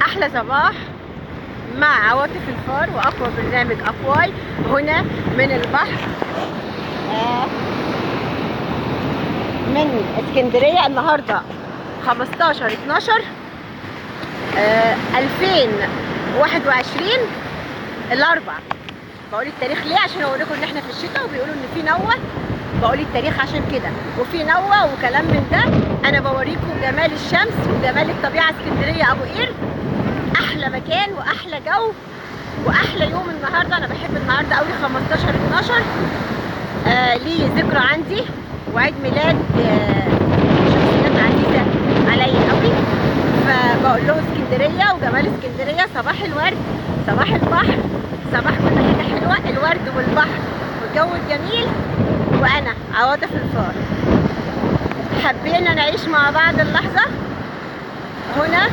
احلى صباح مع عواطف الفار واقوى برنامج اقواي هنا من البحر من اسكندريه. النهارده 15/12 2021 الاربعاء. بقول التاريخ ليه؟ عشان اوريكم ان احنا في الشتاء وبيقولوا ان في نوة. بقول التاريخ عشان كده، وفي نوة وكلام من ده. انا بوريكم جمال الشمس وجمال الطبيعه. اسكندريه ابو قير احلى مكان واحلى جو واحلى يوم النهارده. انا بحب النهارده قوي 15/12. ليه ذكرى عندي وعيد ميلاد شخصيات عزيزه عليا قوي. فبقول له اسكندريه وجمال اسكندريه، صباح الورد، صباح البحر، صباح كل حاجه حلوه، الورد والبحر والجو الجميل. وانا عواطف الفار حبينا نعيش مع بعض اللحظه هنا